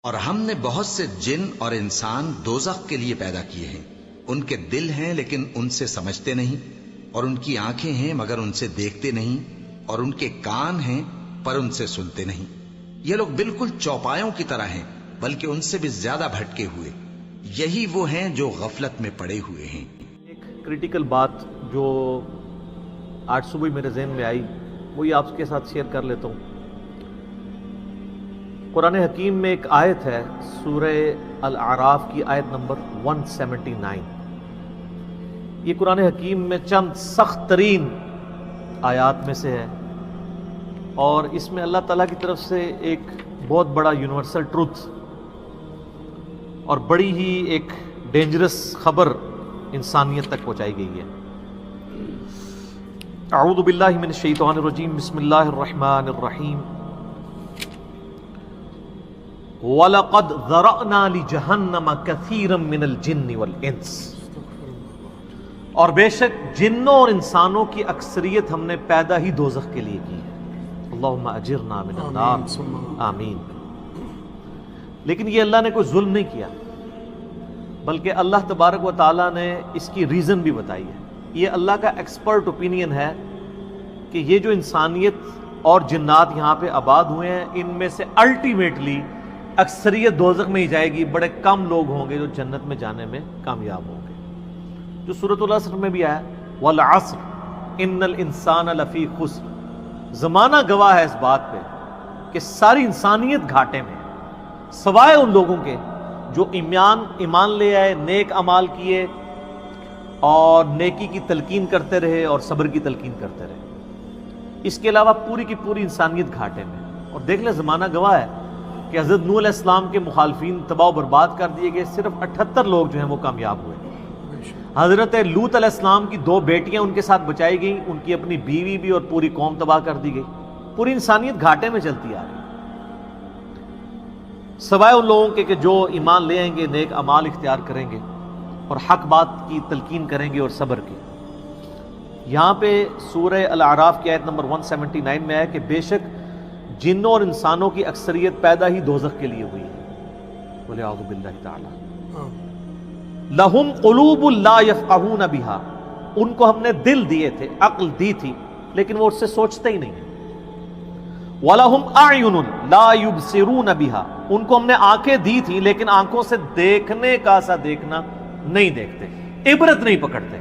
اور ہم نے بہت سے جن اور انسان دوزخ کے لیے پیدا کیے ہیں، ان کے دل ہیں لیکن ان سے سمجھتے نہیں، اور ان کی آنکھیں ہیں مگر ان سے دیکھتے نہیں، اور ان کے کان ہیں پر ان سے سنتے نہیں۔ یہ لوگ بالکل چوپایوں کی طرح ہیں بلکہ ان سے بھی زیادہ بھٹکے ہوئے۔ یہی وہ ہیں جو غفلت میں پڑے ہوئے ہیں۔ ایک کریٹیکل بات جو آج صبح میرے ذہن میں آئی وہ یہ آپ کے ساتھ شیئر کر لیتا ہوں۔ قرآن حکیم میں ایک آیت ہے، سورہ الاعراف کی آیت نمبر 179۔ یہ قرآن حکیم میں چند سخت ترین آیات میں سے ہے، اور اس میں اللہ تعالیٰ کی طرف سے ایک بہت بڑا یونیورسل ٹروتھ اور بڑی ہی ایک ڈینجرس خبر انسانیت تک پہنچائی گئی ہے۔ اعوذ باللہ من الشیطان الرجیم، بسم اللہ الرحمن الرحیم۔ وَلَقَدْ ذَرَأْنَا لِجَهَنَّمَ كَثِيرًا مِنَ الْجِنِّ وَالْإِنسِ، اور بے شک جنوں اور انسانوں کی اکثریت ہم نے پیدا ہی دوزخ کے لیے کی ہے۔ اللہم اجرنا من النار، آمین۔ لیکن یہ اللہ نے کوئی ظلم نہیں کیا، بلکہ اللہ تبارک و تعالیٰ نے اس کی ریزن بھی بتائی ہے۔ یہ اللہ کا ایکسپرٹ اوپینین ہے کہ یہ جو انسانیت اور جنات یہاں پہ آباد ہوئے ہیں، ان میں سے الٹیمیٹلی اکثریت دوزخ میں ہی جائے گی، بڑے کم لوگ ہوں گے جو جنت میں جانے میں کامیاب ہوں گے۔ جو سورۃ العصر میں بھی آیا، والعصر ان الانسان لفی خسر، زمانہ گواہ ہے اس بات پہ کہ ساری انسانیت گھاٹے میں ہے، سوائے ان لوگوں کے جو ایمان لے آئے، نیک اعمال کیے اور نیکی کی تلقین کرتے رہے اور صبر کی تلقین کرتے رہے۔ اس کے علاوہ پوری کی پوری انسانیت گھاٹے میں۔ اور دیکھ لیں زمانہ گواہ ہے کہ حضرت نوح علیہ السلام کے مخالفین تباہ و برباد کر دیے گئے، صرف 78 لوگ جو ہیں وہ کامیاب ہوئے۔ حضرت لوط علیہ السلام کی 2 بیٹیاں ان کے ساتھ بچائی گئیں، ان کی اپنی بیوی بھی اور پوری قوم تباہ کر دی گئی۔ پوری انسانیت گھاٹے میں چلتی آ رہی ہے، سوائے ان لوگوں کے کہ جو ایمان لے آئیں گے، نیک اعمال اختیار کریں گے اور حق بات کی تلقین کریں گے اور صبر کی۔ یہاں پہ سورہ الاعراف کی آیت نمبر 179 میں ہے کہ بے شک جنوں اور انسانوں کی اکثریت پیدا ہی دوزخ کے لیے ہوئی ہے۔ بولے اعوذ باللہ تعالی۔ لہم قلوب لا یفقہون بہا، ان کو ہم نے دل دیے تھے، عقل دی تھی، لیکن وہ اس سے سوچتے ہی نہیں ہیں۔ وَلَهُمْ أَعْيُنٌ لَا يُبْصِرُونَ بِهَا، ان کو ہم نے آنکھیں دی تھی لیکن آنکھوں سے دیکھنے کا سا دیکھنا نہیں دیکھتے، عبرت نہیں پکڑتے۔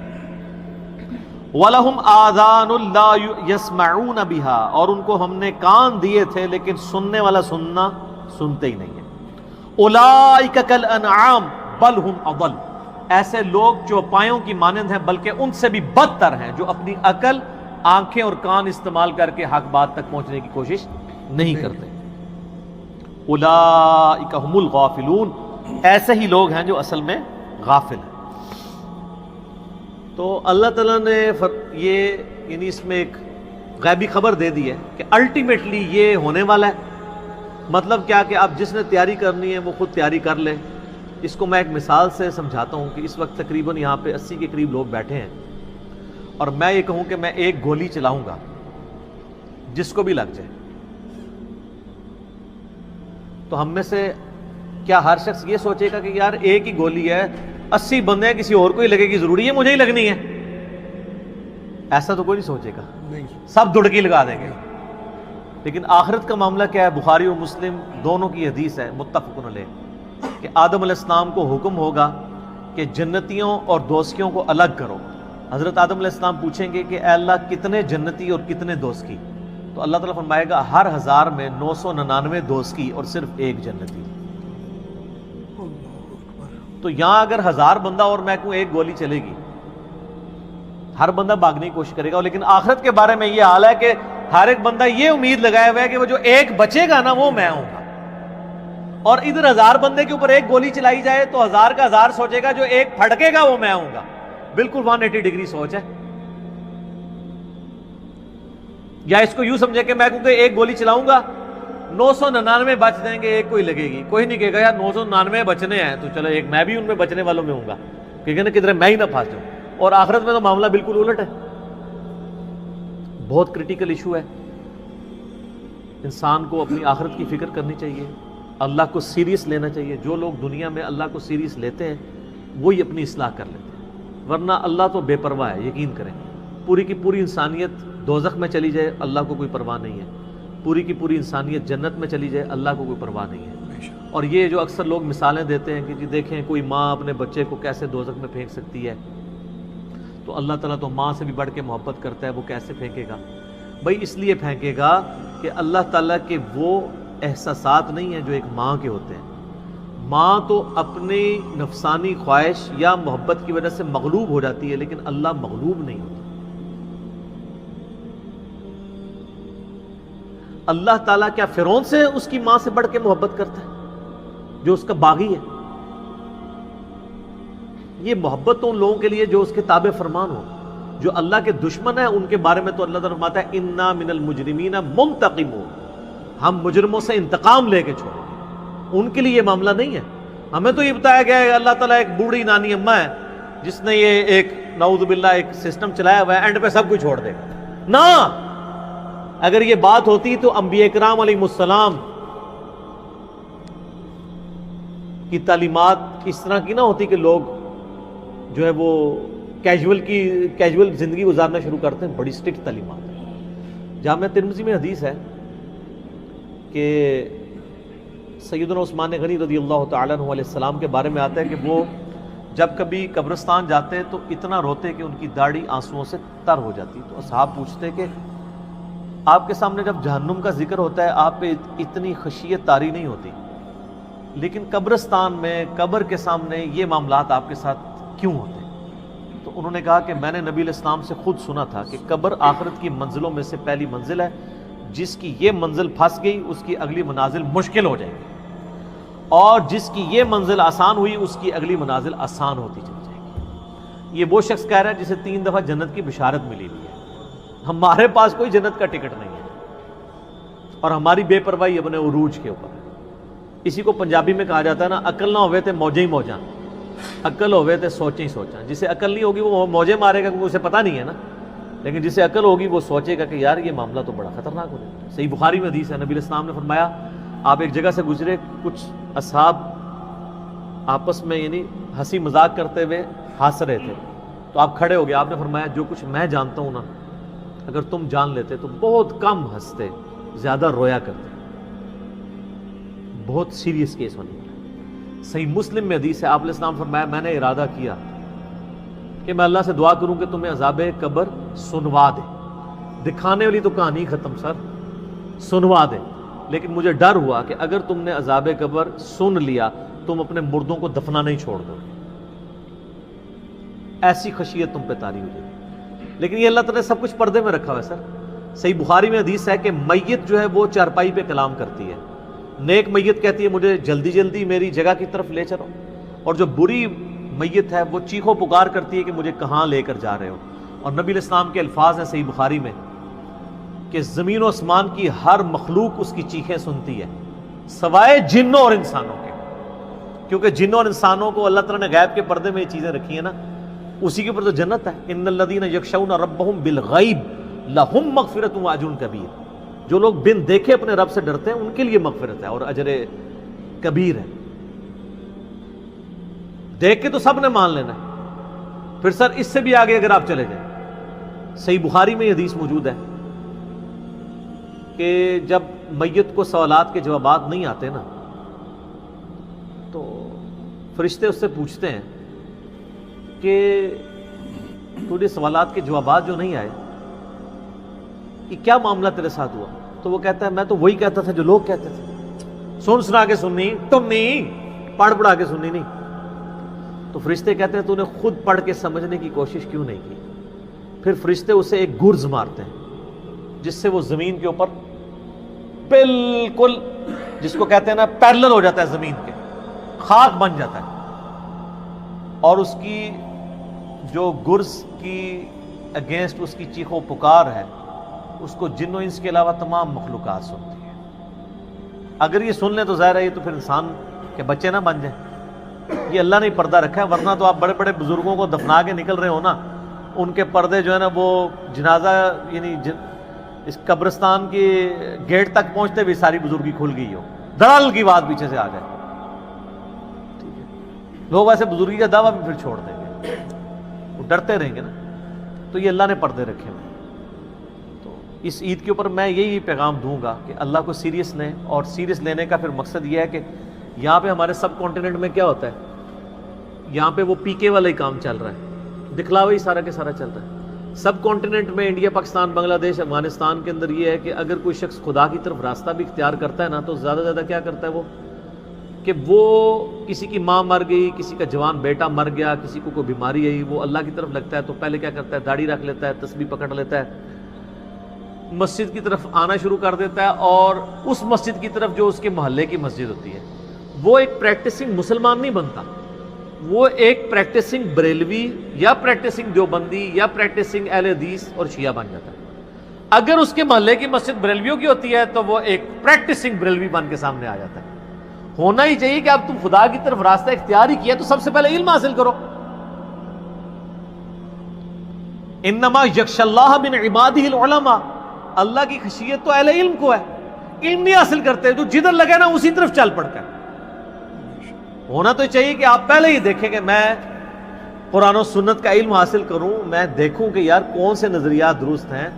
وَلَهُمْ آذَانٌ لَا يَسْمَعُونَ بِهَا، اور ان کو ہم نے کان دیے تھے لیکن سننے والا سننا سنتے ہی نہیں ہے۔ أُولَئِكَ كَالْأَنْعَامِ بَلْ هُمْ أَضَلُّ، ایسے لوگ چوپایوں کی مانند ہیں بلکہ ان سے بھی بدتر ہیں، جو اپنی عقل، آنکھیں اور کان استعمال کر کے حق بات تک پہنچنے کی کوشش نہیں کرتے۔ اولئک هم الغافلون، ایسے ہی لوگ ہیں جو اصل میں غافل ہیں۔ تو اللہ تعالیٰ نے یہ یعنی اس میں ایک غیبی خبر دے دی ہے کہ الٹیمیٹلی یہ ہونے والا ہے۔ مطلب کیا کہ اب جس نے تیاری کرنی ہے وہ خود تیاری کر لے۔ اس کو میں ایک مثال سے سمجھاتا ہوں کہ اس وقت تقریباً یہاں پہ 80 کے قریب لوگ بیٹھے ہیں، اور میں یہ کہوں کہ میں ایک گولی چلاؤں گا جس کو بھی لگ جائے، تو ہم میں سے کیا ہر شخص یہ سوچے گا کہ یار ایک ہی گولی ہے، 80 بندے ہیں، کسی اور کو ہی لگے گی، ضروری ہے مجھے ہی لگنی ہے؟ ایسا تو کوئی نہیں سوچے گا، سب دڑکی لگا دیں گے۔ لیکن آخرت کا معاملہ کیا ہے؟ بخاری اور مسلم دونوں کی حدیث ہے، متفق علیہ، کہ آدم علیہ السلام کو حکم ہوگا کہ جنتیوں اور دوزخیوں کو الگ کرو۔ حضرت آدم علیہ السلام پوچھیں گے کہ اے اللہ کتنے جنتی اور کتنے دوزخی؟ تو اللہ تعالیٰ فرمائے گا ہر 1000 میں 999 دوزخی اور صرف 1 جنتی۔ تو یہاں اگر 1000 بندہ اور میں کہوں ایک گولی چلے گی، ہر بندہ بھاگنے کی کوشش کرے گا، لیکن آخرت کے بارے میں یہ حال ہے کہ ہر ایک بندہ یہ امید لگائے ہوا ہے کہ وہ جو ایک بچے گا نا وہ میں ہوں گا۔ اور ادھر 1000 بندے کے اوپر ایک گولی چلائی جائے تو 1000 کا 1000 سوچے گا جو ایک پھڑکے گا وہ میں ہوں گا۔ بالکل 180 ڈگری سوچ ہے۔ یا اس کو یوں سمجھے کہ میں کیونکہ ایک گولی چلاؤں گا 999 بچ جائیں گے، ایک کوئی لگے گی، کوئی نہیں کہے گا یار 999 بچنے ہیں تو چلو ایک میں بھی ان میں بچنے والوں میں ہوں گا، کیونکہ نا کدھر میں ہی نہ پھنس جاؤں۔ اور آخرت میں تو معاملہ بالکل الٹ ہے۔ بہت کریٹیکل ایشو ہے، انسان کو اپنی آخرت کی فکر کرنی چاہیے۔ اللہ کو سیریس لینا چاہیے. جو لوگ دنیا میں اللہ کو سیریس لیتے ہیں وہی اپنی اصلاح کر لیتے ہیں، ورنہ اللہ تو بے پرواہ ہے. یقین کریں، پوری کی پوری انسانیت دوزخ میں چلی جائے اللہ کو کوئی پرواہ نہیں ہے، پوری کی پوری انسانیت جنت میں چلی جائے اللہ کو کوئی پرواہ نہیں ہے. اور یہ جو اکثر لوگ مثالیں دیتے ہیں کہ جی دیکھیں کوئی ماں اپنے بچے کو کیسے دوزخ میں پھینک سکتی ہے، تو اللہ تعالیٰ تو ماں سے بھی بڑھ کے محبت کرتا ہے، وہ کیسے پھینکے گا؟ بھائی اس لیے پھینکے گا کہ اللہ تعالیٰ کے وہ احساسات نہیں ہیں جو ایک ماں کے ہوتے ہیں. ماں تو اپنی نفسانی خواہش یا محبت کی وجہ سے مغلوب ہو جاتی ہے، لیکن اللہ مغلوب نہیں ہوتا. اللہ تعالیٰ کیا فرعون سے اس کی ماں سے بڑھ کے محبت کرتا ہے جو اس کا باغی ہے؟ یہ محبت تو ان لوگوں کے لیے جو اس کے تابع فرمان ہو. جو اللہ کے دشمن ہیں ان کے بارے میں تو اللہ تعالیٰ فرماتا ہے انا من المجرمین منتقمون، ہم مجرموں سے انتقام لے کے چھوڑیں گے. ان کے لیے یہ معاملہ نہیں ہے. ہمیں تو یہ بتایا گیا ہے اللہ تعالیٰ ایک بوڑھی نانی اماں ہے جس نے یہ ایک نعوذ باللہ ایک سسٹم چلایا ہوا ہے، اینڈ پہ سب کچھ چھوڑ دے گا. نہ، اگر یہ بات ہوتی تو انبیاء کرام علیہ السلام کی تعلیمات اس طرح کی نہ ہوتی کہ لوگ جو ہے وہ کیجول زندگی گزارنا شروع کرتے ہیں. بڑی سٹرکٹ تعلیمات ہے. جامعہ ترمذی میں حدیث ہے کہ سیدنا عثمان غنی رضی اللہ تعالیٰ عنہ علیہ السلام کے بارے میں آتا ہے کہ وہ جب کبھی قبرستان جاتے تو اتنا روتے کہ ان کی داڑھی آنسوؤں سے تر ہو جاتی. تو اصحاب پوچھتے کہ آپ کے سامنے جب جہنم کا ذکر ہوتا ہے آپ پہ اتنی خشیت طاری نہیں ہوتی، لیکن قبرستان میں قبر کے سامنے یہ معاملات آپ کے ساتھ کیوں ہوتے؟ تو انہوں نے کہا کہ میں نے نبی علیہ السلام سے خود سنا تھا کہ قبر آخرت کی منزلوں میں سے پہلی منزل ہے، جس کی یہ منزل پھنس گئی اس کی اگلی منازل مشکل ہو جائے گی، اور جس کی یہ منزل آسان ہوئی اس کی اگلی منازل آسان ہوتی چلی جائے گی. یہ وہ شخص کہہ رہا ہے جسے 3 دفعہ جنت کی بشارت ملی ہوئی ہے. ہمارے پاس کوئی جنت کا ٹکٹ نہیں ہے، اور ہماری بے پرواہی اپنے عروج کے اوپر ہے. اسی کو پنجابی میں کہا جاتا ہے نا، عقل نہ ہوئے تے موجیں ہی موجاں، عقل ہوئے تے سوچیں ہی سوچاں. جسے عقل نہیں ہوگی وہ موجیں مارے گا کیونکہ اسے پتہ نہیں ہے نا، لیکن جسے عقل ہوگی وہ سوچے گا کہ یار یہ معاملہ تو بڑا خطرناک ہو جائے گا. صحیح بخاری میں حدیث ہے، نبی علیہ السلام نے فرمایا آپ ایک جگہ سے گزرے، کچھ اصحاب آپس میں یعنی ہنسی مذاق کرتے ہوئے ہنس رہے تھے، تو آپ کھڑے ہو گئے. آپ نے فرمایا جو کچھ میں جانتا ہوں نا اگر تم جان لیتے تو بہت کم ہنستے، زیادہ رویا کرتے. بہت سیریس کیس ہونے والا ہے. صحیح مسلم میں حدیث ہے، آپ علیہ السلام فرمایا میں نے ارادہ کیا کہ میں اللہ سے دعا کروں کہ تمہیں عذاب قبر سنوا دے. دکھانے والی تو کہانی ختم سر، سنوا دے. لیکن مجھے ڈر ہوا کہ اگر تم نے عذاب قبر سن لیا تم اپنے مردوں کو دفنا نہیں چھوڑ دو گے، ایسی خشیت تم پہ طاری ہو جائے. لیکن یہ اللہ تعالیٰ نے سب کچھ پردے میں رکھا ہوا ہے سر. صحیح بخاری میں حدیث ہے کہ میت جو ہے وہ چارپائی پہ کلام کرتی ہے. نیک میت کہتی ہے مجھے جلدی جلدی میری جگہ کی طرف لے چلو، اور جو بری میت ہے وہ چیخو پکار کرتی ہے کہ مجھے کہاں لے کر جا رہے ہو. اور نبی علیہ السلام کے الفاظ ہیں صحیح بخاری میں کہ زمین و آسمان کی ہر مخلوق اس کی چیخیں سنتی ہے سوائے جنوں اور انسانوں کے، کیونکہ جنوں اور انسانوں کو اللہ تعالیٰ نے غیب کے پردے میں یہ چیزیں رکھی ہیں نا، اسی کے اوپر تو جنت ہے. ان الذین یخشون ربهم بالغیب لہم مغفرۃ واجر کبیر. جو لوگ بن دیکھے اپنے رب سے ڈرتے ہیں ان کے لیے مغفرت ہے اور اجر کبیر ہے. دیکھ کے تو سب نے مان لینا ہے، پھر سر اس سے بھی آگے اگر آپ چلے جائیں، صحیح بخاری میں یہ حدیث موجود ہے کہ جب میت کو سوالات کے جوابات نہیں آتے نا تو فرشتے اس سے پوچھتے ہیں کہ تجھے سوالات کے جوابات جو نہیں آئے یہ کیا معاملہ تیرے ساتھ ہوا؟ تو وہ کہتا ہے میں تو وہی کہتا تھا جو لوگ کہتے تھے، سن سنا کے سننی تم نہیں، پڑھ پڑھا کے سننی نہیں. تو فرشتے کہتے ہیں تو نے خود پڑھ کے سمجھنے کی کوشش کیوں نہیں کی؟ پھر فرشتے اسے ایک گرز مارتے ہیں جس سے وہ زمین کے اوپر بالکل جس کو کہتے ہیں نا پیرلل ہو جاتا ہے، زمین کے خاک بن جاتا ہے. اور اس کی جو گرز کی اگینسٹ اس کی چیخ و پکار ہے اس کو جن و انس کے علاوہ تمام مخلوقات سنتی ہے. اگر یہ سن لیں تو ظاہر ہے یہ تو پھر انسان کے بچے نہ بن جائیں. یہ اللہ نے پردہ رکھا ہے، ورنہ تو آپ بڑے بڑے بزرگوں کو دفنا کے نکل رہے ہو نا، ان کے پردے جو ہے نا وہ جنازہ یعنی اس قبرستان کے گیٹ تک پہنچتے بھی ساری بزرگی کھل گئی ہو، دڑال کی بات پیچھے سے آ جائے. ٹھیک ہے, لوگ ایسے بزرگی کا دعویٰ بھی پھر چھوڑ دیں گے, وہ ڈرتے رہیں گے نا. تو یہ اللہ نے پردے رکھے ہوئے. تو اس عید کے اوپر میں یہی پیغام دوں گا کہ اللہ کو سیریس لیں, اور سیریس لینے کا پھر مقصد یہ ہے کہ یہاں پہ ہمارے سب کانٹیننٹ میں کیا ہوتا ہے, یہاں پہ وہ پی کے والا ہی کام چل رہا ہے, دکھلاوا ہی سارا کے سارا چل رہا ہے. سب کانٹیننٹ میں انڈیا, پاکستان, بنگلہ دیش, افغانستان کے اندر یہ ہے کہ اگر کوئی شخص خدا کی طرف راستہ بھی اختیار کرتا ہے نا, تو زیادہ زیادہ کیا کرتا ہے وہ, کہ وہ کسی کی ماں مر گئی, کسی کا جوان بیٹا مر گیا, کسی کو کوئی بیماری آئی, وہ اللہ کی طرف لگتا ہے تو پہلے کیا کرتا ہے, داڑھی رکھ لیتا ہے, تسبیح پکڑ لیتا ہے, مسجد کی طرف آنا شروع کر دیتا ہے, اور اس مسجد کی طرف جو اس کے محلے کی مسجد ہوتی ہے, وہ ایک پریکٹسنگ مسلمان نہیں بنتا, وہ ایک پریکٹسنگ بریلوی یا پریکٹسنگ دیوبندی یا پریکٹسنگ اہل حدیث اور شیعہ بن جاتا ہے. اگر اس کے محلے کی مسجد بریلویوں کی ہوتی ہے تو وہ ایک پریکٹسنگ بریلوی بن کے سامنے آ جاتا ہے. ہونا ہی چاہیے کہ اب تم خدا کی طرف راستہ اختیار ہی کیا تو سب سے پہلے علم حاصل کرو. انما یخشی اللہ من عبادہ العلماء, اللہ کی خشیت تو اہل علم کو ہے. علم نہیں حاصل کرتے تو جدھر لگے نا اسی طرف چل پڑتا ہے. ہونا تو چاہیے کہ آپ پہلے ہی دیکھیں کہ میں قرآن و سنت کا علم حاصل کروں, میں دیکھوں کہ یار کون سے نظریات درست ہیں,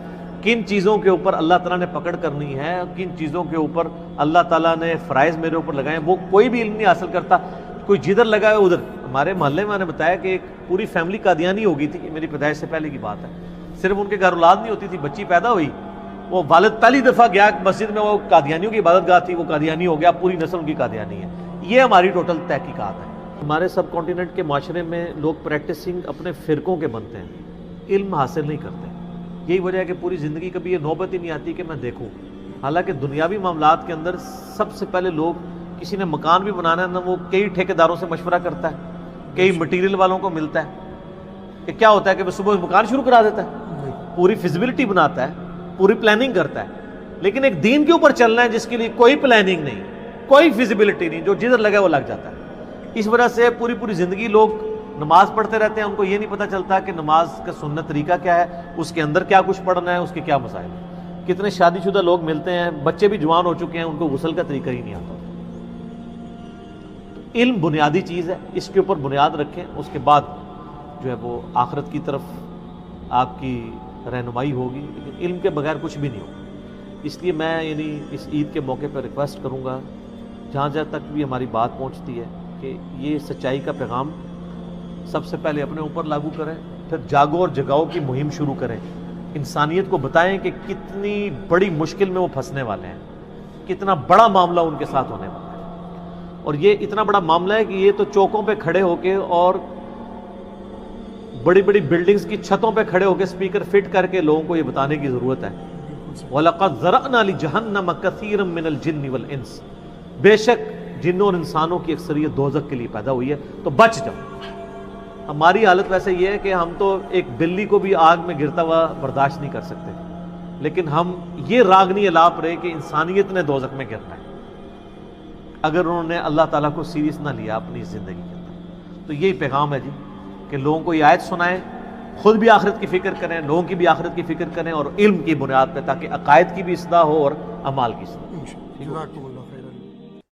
کن چیزوں کے اوپر اللہ تعالیٰ نے پکڑ کرنی ہے, کن چیزوں کے اوپر اللہ تعالیٰ نے فرائض میرے اوپر لگائے. وہ کوئی بھی علم نہیں حاصل کرتا, کوئی جدھر لگا ہے ادھر. ہمارے محلے میں نے بتایا کہ ایک پوری فیملی قادیانی ہو گئی تھی, میری پیدائش سے پہلے کی بات ہے. صرف ان کے گھر اولاد نہیں ہوتی تھی, بچی پیدا ہوئی, وہ والد پہلی دفعہ گیا مسجد میں, وہ قادیانیوں کی عبادت گاہ تھی, وہ قادیانی ہو گیا, پوری نسل ان کی قادیانی ہے. یہ ہماری ٹوٹل تحقیقات ہے. ہمارے سب کانٹیننٹ کے معاشرے میں لوگ پریکٹسنگ اپنے فرقوں کے بنتے ہیں, علم حاصل نہیں کرتے. یہی وجہ ہے کہ پوری زندگی کبھی یہ نوبت ہی نہیں آتی کہ میں دیکھوں. حالانکہ دنیاوی معاملات کے اندر سب سے پہلے لوگ, کسی نے مکان بھی بنانا ہے نا, وہ کئی ٹھیکیداروں سے مشورہ کرتا ہے, کئی مٹیریل والوں کو ملتا ہے. کہ کیا ہوتا ہے کہ وہ صبح مکان شروع کرا دیتا ہے, پوری فیزیبلٹی بناتا ہے, پوری پلاننگ کرتا ہے. لیکن ایک دین کے اوپر چلنا ہے جس کے لیے کوئی پلاننگ نہیں, کوئی فیزیبلٹی نہیں, جو جدھر لگا وہ لگ جاتا ہے. اس وجہ سے پوری زندگی لوگ نماز پڑھتے رہتے ہیں, ان کو یہ نہیں پتہ چلتا کہ نماز کا سنت طریقہ کیا ہے, اس کے اندر کیا کچھ پڑھنا ہے, اس کے کیا مسائل ہیں. کتنے شادی شدہ لوگ ملتے ہیں, بچے بھی جوان ہو چکے ہیں, ان کو غسل کا طریقہ ہی نہیں آتا. تو علم بنیادی چیز ہے, اس کے اوپر بنیاد رکھیں, اس کے بعد جو ہے وہ آخرت کی طرف آپ کی رہنمائی ہوگی. لیکن علم کے بغیر کچھ بھی نہیں ہوگا. اس لیے میں اس عید کے موقع پر ریکویسٹ کروں گا, جہاں تک بھی ہماری بات پہنچتی ہے, کہ یہ سچائی کا پیغام سب سے پہلے اپنے اوپر لاگو کریں, پھر جاگو اور جگاؤ کی مہم شروع کریں. انسانیت کو بتائیں کہ کتنی بڑی مشکل میں وہ پھنسنے والے ہیں, کتنا بڑا معاملہ ان کے ساتھ ہونے والا ہے. اور یہ اتنا بڑا معاملہ ہے کہ یہ تو چوکوں پہ کھڑے ہو کے اور بڑی بلڈنگز کی چھتوں پہ کھڑے ہو کے اسپیکر فٹ کر کے لوگوں کو یہ بتانے کی ضرورت ہے. وَلَقَدْ ذَرَأْنَا لِجَهَنَّمَ كَثِيرًا مِنَ الْجِنِّ وَالْإِنسِ, بے شک جنوں اور انسانوں کی اکثریت دوزخ کے لیے پیدا ہوئی ہے, تو بچ جاؤ. ہماری حالت ویسے یہ ہے کہ ہم تو ایک بلی کو بھی آگ میں گرتا ہوا برداشت نہیں کر سکتے, لیکن ہم یہ راگنی الاپ رہے کہ انسانیت نے دوزخ میں گرنا ہے اگر انہوں نے اللہ تعالیٰ کو سیریس نہ لیا اپنی زندگی کے اندر. تو یہی پیغام ہے جی, کہ لوگوں کو یہ آیت سنائیں, خود بھی آخرت کی فکر کریں, لوگوں کی بھی آخرت کی فکر کریں, اور علم کی بنیاد پہ, تاکہ عقائد کی بھی اصلاح ہو اور اعمال کی اصلاح.